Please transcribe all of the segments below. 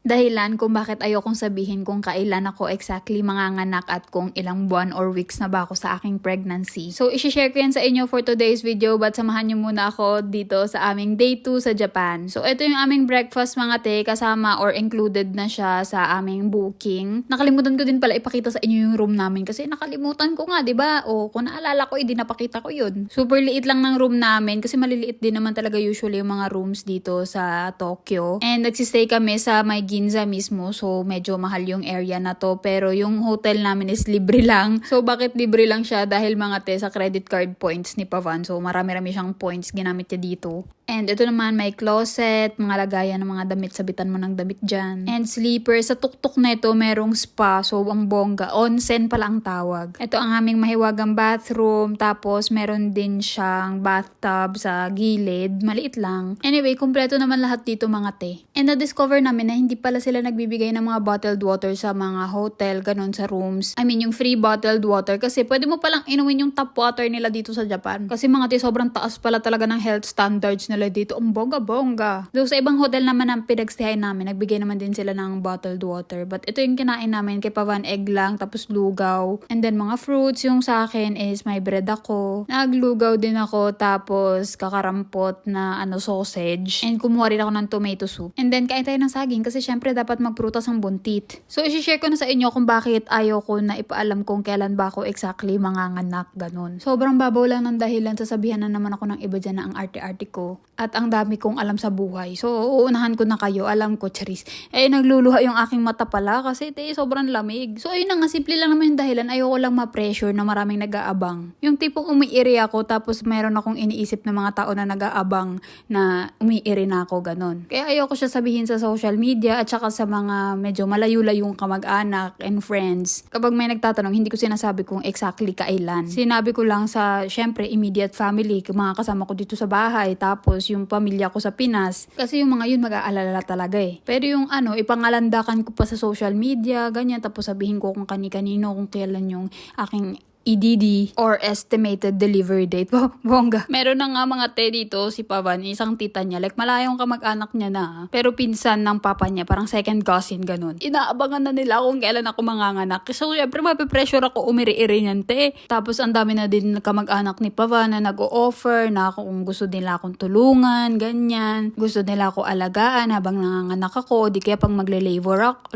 dahilan kung bakit ayokong sabihin kung kailan ako exactly manganganak at kung ilang buwan or weeks na ba ako sa aking pregnancy. So, isi-share ko yan sa inyo for today's video, but samahan nyo muna ako dito sa aming day 2 sa Japan. So, ito yung aming breakfast mga te, kasama or included na siya sa aming booking. Nakalimutan ko din pala ipakita sa inyo yung room namin kasi nakalimutan ko nga, diba? O, kung naalala ko, hindi napakita ko yun. Super liit lang ng room namin kasi maliliit din naman talaga usually yung mga rooms dito sa Tokyo. And nagsistay kami sa may Ginza mismo, so medyo mahal yung area na to, pero yung hotel namin is libre lang. So bakit libre lang siya? Dahil mga te sa credit card points ni Pavan, so marami-rami siyang points ginamit niya dito. And ito naman may closet, mga lagayan ng mga damit, sabitan mo ng damit dyan. And sleeper, sa tuktok na ito merong spa, so ang bongga, onsen pala ang tawag. Ito ang aming mahiwagang bathroom, tapos meron din siyang bathtub sa gilid, maliit lang. Anyway, kumpleto naman lahat dito mga te. And na-discover namin na hindi pala sila nagbibigay ng mga bottled water sa mga hotel, ganun sa rooms. I mean yung free bottled water, kasi pwede mo palang inumin yung tap water nila dito sa Japan. Kasi mga te, sobrang taas pala talaga ng health standards nila dito. Ang bongga-bongga. Though sa ibang hotel naman ang pinagstayan namin, nagbigay naman din sila ng bottled water. But ito yung kinain namin, kay Pavan egg lang, tapos lugaw. And then mga fruits, yung sa akin is may bread ako. Naglugaw din ako, tapos kakarampot na sausage. And kumuha rin ako ng tomato soup. And then kain tayo ng saging kasi syempre dapat magprutas ang buntit. So isi-share ko na sa inyo kung bakit ayaw ko na ipaalam kung kailan ba ako exactly manganganak, ganun. Sobrang babaw lang ng dahilan, sasabihan na naman ako ng iba dyan na ang arte-arte ko. At ang dami kong alam sa buhay. So, uunahan ko na kayo. Alam ko, charis. Nagluluha yung aking mata pala kasi sobrang lamig. So, ayun na nga. Simple lang naman yung dahilan. Ayoko lang ma-pressure na maraming nag-aabang. Yung tipong umiiri ako tapos meron akong iniisip na mga tao na nag-aabang na umiiri na ako, ganun. Kaya ayoko siya sabihin sa social media at saka sa mga medyo malayo-layong kamag-anak and friends. Kapag may nagtatanong, hindi ko sinasabi kung exactly kailan. Sinabi ko lang sa, syempre, immediate family, mga kasama ko dito sa bahay, tapos yung pamilya ko sa Pinas. Kasi yung mga yun mag-aalala talaga eh. Pero yung ipangalandakan ko pa sa social media, ganyan, tapos sabihin ko kung kani-kanino, kung kailan yung aking EDD or estimated delivery date. Bongga. Meron na nga mga te dito si Pavan, isang tita niya. Like malayong kamag-anak niya na. Pero pinsan ng papa niya, parang second cousin, ganun. Inaabangan na nila kung kailan ako manganganak. So syempre mapipressure ako umiri-iri niyan te. Tapos ang dami na din kamag-anak ni Pavan na nag-o-offer na kung gusto nila akong tulungan, ganyan. Gusto nila ako alagaan habang nanganganak ako. Di kaya pang magle-labor ako.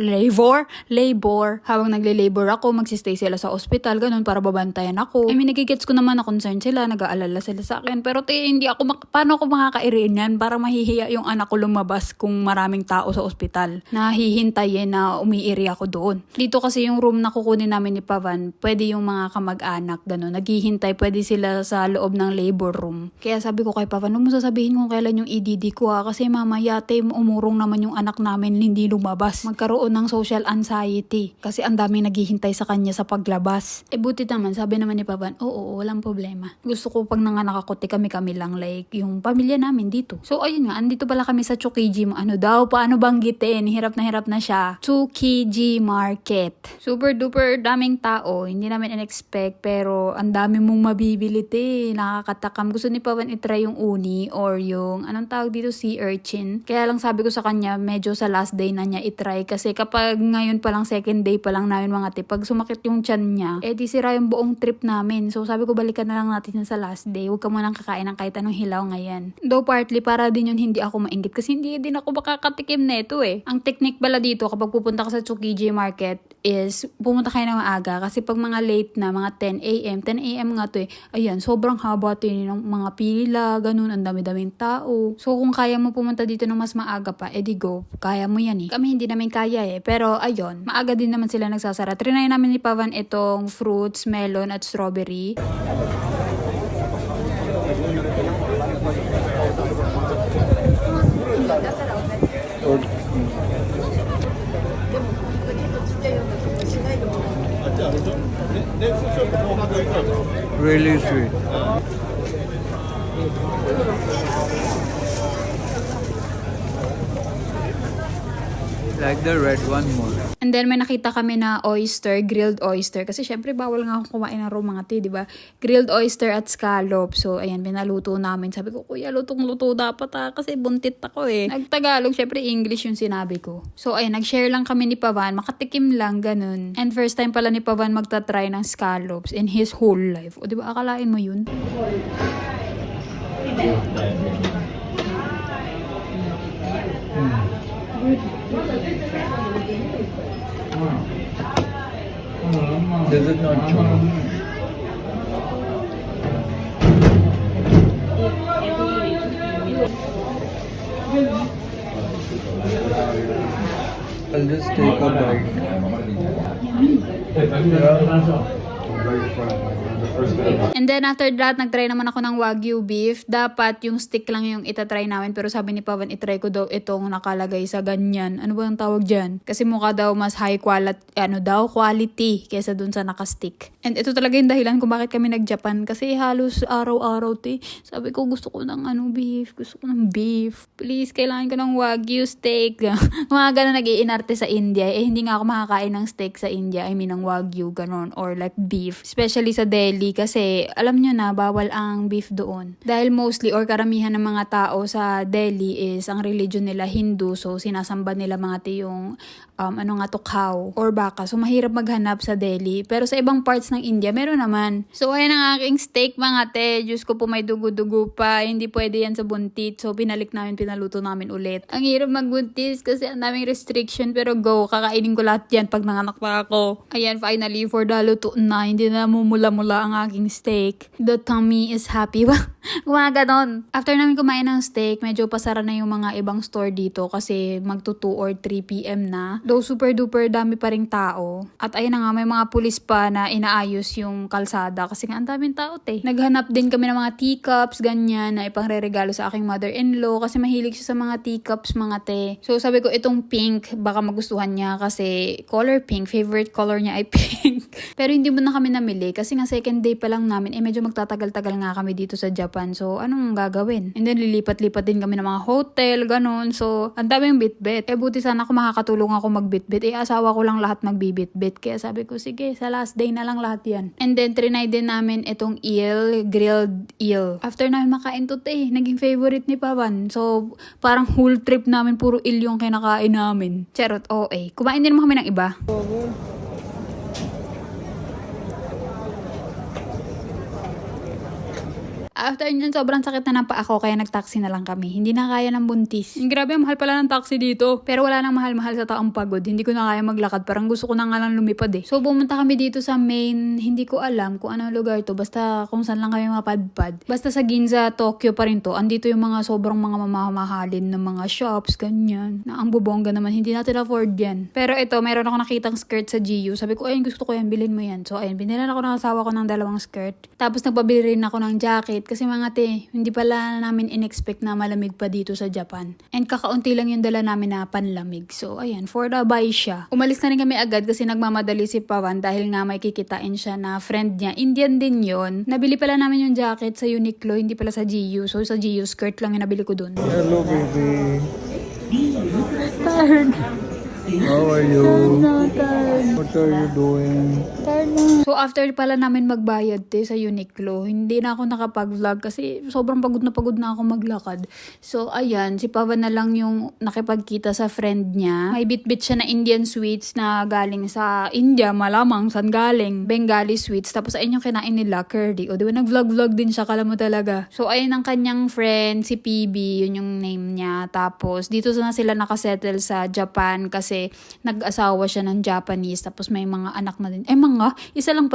Labor. Habang nagle-labor ako, magsistay sila sa ospital, ganun, para bantayan ako. Nagigets ko naman na concern sila, nag-aalala sila sa akin. Pero hindi ako, paano ako makakairin yan? Parang mahihiya yung anak ko lumabas kung maraming tao sa ospital. Nahihintayin na umiiri ako doon. Dito kasi yung room na kukunin namin ni Pavan, pwede yung mga kamag-anak, gano'n. Naghihintay, pwede sila sa loob ng labor room. Kaya sabi ko kay Pavan, huwag mo sasabihin kung kailan yung EDD ko kasi mamaya umurong naman yung anak namin hindi lumabas. Magkaroon ng social anxiety. Kasi ang daming naghihintay sa kanya sa paglabas. Buti naman, sabi naman ni Pavan, oo, walang problema. Gusto ko pag nanganak ako, kami-kami lang, like, yung pamilya namin dito. So, ayun nga, andito pala kami sa Tsukiji. Paano banggitin? Hirap na siya. Tsukiji Market. Super duper daming tao. Hindi namin in-expect, pero ang dami mong mabibili, te. Nakakatakam. Gusto ni Pavan itry yung uni or yung, anong tawag dito, sea urchin. Kaya lang sabi ko sa kanya, medyo sa last day na niya itry. Kasi kapag ngayon palang second day pa lang namin mga te, pag sumakit yung tiyan niya, di sira yung buong trip namin. So sabi ko balikan na lang natin sa last day. Huwag ka munang kakain ng kahit anong hilaw ngayon. Though partly para din yun hindi ako mainggit kasi hindi din ako makakatikim neto eh. Ang technique pala dito kapag pupunta ka sa Tsukiji Market is pumunta kayo ng maaga kasi pag mga late na, mga 10 a.m. 10 a.m. nga to ayan, sobrang haba to ng mga pila, ganun, ang dami-daming tao. So kung kaya mo pumunta dito ng mas maaga pa, edi go. Kaya mo yan eh. Kami hindi namin kaya eh. Pero ayun, maaga din naman sila nagsasara. Trinay namin ni Pavan itong fruits, melon at strawberry. Really sweet. Like the red one more. And then may nakita kami na oyster, grilled oyster. Kasi syempre bawal nga akong kumain ng raw mga di ba? Grilled oyster at scallop. So ayan, pinaluto namin. Sabi ko, kuya, lutong-luto dapat kasi buntit ako eh. Nagtagalog, syempre English yung sinabi ko. So ayan, nag-share lang kami ni Pavan, makatikim lang, ganun. And first time pala ni Pavan magta-try ng scallops in his whole life. O di ba, akalain mo yun? This is not chili. I'll just take a bite. And then after that, nagtry naman ako ng Wagyu beef. Dapat yung stick lang yung itatry namin. Pero sabi ni Pavan, itry ko daw itong nakalagay sa ganyan. Ano ba ang tawag dyan? Kasi mukha daw mas high quality kesa dun sa nakastick. And ito talaga yung dahilan kung bakit kami nag-Japan. Kasi halos araw-araw sabi ko gusto ko ng beef. Gusto ko ng beef. Please, kailangan ko ng Wagyu steak. Mga ganun nag-iinarte sa India. Eh, hindi nga ako makakain ng steak sa India. I mean, ng Wagyu, ganun. Or like beef. Especially sa Delhi. Kasi, alam nyo na, bawal ang beef doon. Dahil mostly, or karamihan ng mga tao sa Delhi is, ang religion nila Hindu. So, sinasamba nila mga yung, cow or baka. So, mahirap maghanap sa Delhi. Pero sa ibang parts ng India, meron naman. So, ayan ang aking steak, mga te. Diyos ko po, may dugo-dugo pa. Hindi pwede yan sa buntit. So, pinalik namin, pinaluto namin ulit. Ang hirap magbuntis kasi ang daming restriction. Pero go, kakainin ko lahat yan pag nanganak pa ako. Ayan, finally, for the luto na, hindi na mumula-mula ang aking steak. The tummy is happy. Gumaga ganon. After namin kumain ng steak, medyo pasara na yung mga ibang store dito kasi magto 2 or 3 p.m. na. Though super duper dami pa ring tao. At ayun na nga, may mga pulis pa na inaayos yung kalsada kasi nga ang daming tao Naghanap din kami ng mga teacups, ganyan, na ipangre-regalo sa aking mother-in-law kasi mahilig siya sa mga teacups, mga te. So sabi ko, itong pink, baka magustuhan niya kasi color pink, favorite color niya ay pink. Pero hindi mo na kami namili kasi nga second day pa lang namin, medyo magtatagal-tagal nga kami dito sa Japan. So, anong gagawin? And then, lilipat-lipat din kami ng mga hotel, ganun. So, ang daming bitbit. Buti sana ako makakatulong ako magbitbit. Asawa ko lang lahat magbibitbit. Kaya sabi ko, sige, sa last day na lang lahat yan. And then, trinay din namin itong eel, grilled eel. After namin makain to, naging favorite ni Pavan. So, parang whole trip namin, puro eel yung kinakain namin. Charot, kumain din naman kami ng iba. After nyan, sobrang sakit na ng paa ko kaya nag-taxi na lang kami. Hindi na kaya ng buntis. Grabe, mahal pala ng taxi dito. Pero wala nang mahal-mahal sa taong pagod. Hindi ko na kaya maglakad. Parang gusto ko na nga lang lumipad So, pumunta kami dito sa main. Hindi ko alam kung anong lugar to. Basta kung saan lang kami mapadpad. Basta sa Ginza, Tokyo pa rin to. Andito yung mga sobrang mga mamahalin ng mga shops, ganyan. Na ang bubongga naman, hindi natin afford yan. Pero ito, mayroon ako nakitang skirt sa GU. Sabi ko, ayun, gusto ko yan, bilhin mo yan. So, ayun, binilan ako ng asawa ko ng 2 skirt. Tapos nagpabili rin ako ng jacket. Kasi mga hindi pala namin in-expect na malamig pa dito sa Japan. And kakaunti lang yung dala namin na panlamig. So, ayan, for the buy siya. Umalis na rin kami agad kasi nagmamadali si Pavan dahil nga may kikitain siya na friend niya. Indian din yon. Nabili pala namin yung jacket sa Uniqlo, hindi pala sa GU. So, sa GU, skirt lang yung nabili ko dun. Hello, baby. Tired. How are you? What are you doing? So, after pala namin magbayad sa Uniqlo, hindi na ako nakapag-vlog kasi sobrang pagod na ako maglakad. So, ayan, si Pavan na lang yung nakipagkita sa friend niya. May bit-bit siya na Indian sweets na galing sa India, malamang saan galing. Bengali sweets. Tapos, ayun yung kinain nila, curry. O, diba, nag-vlog-vlog din siya, kala mo talaga. So, ayun ang kanyang friend, si PB, yun yung name niya. Tapos, dito na sila nakasettle sa Japan kasi nag-asawa siya ng Japanese. Tapos, may mga anak na din. Isa lang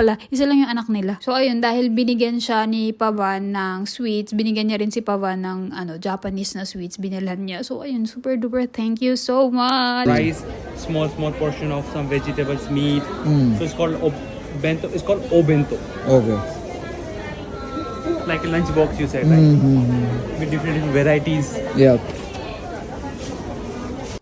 yung anak nila. So, ayun, dahil binigyan siya ni Pavan ng sweets, binigyan niya rin si Pavan ng Japanese na sweets, binilhan niya. So, ayun, super duper, thank you so much. Rice, small portion of some vegetables, meat. So it's called bento. It's called obento. Okay. Like a lunch box, you said, right? With different varieties. Yeah.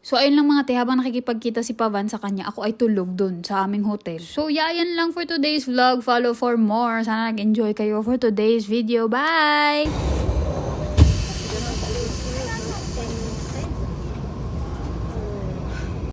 So, ayun lang mga te, habang nakikipagkita si Pavan sa kanya, ako ay tulog dun sa aming hotel. So, yan lang for today's vlog. Follow for more. Sana nag-enjoy kayo for today's video. Bye!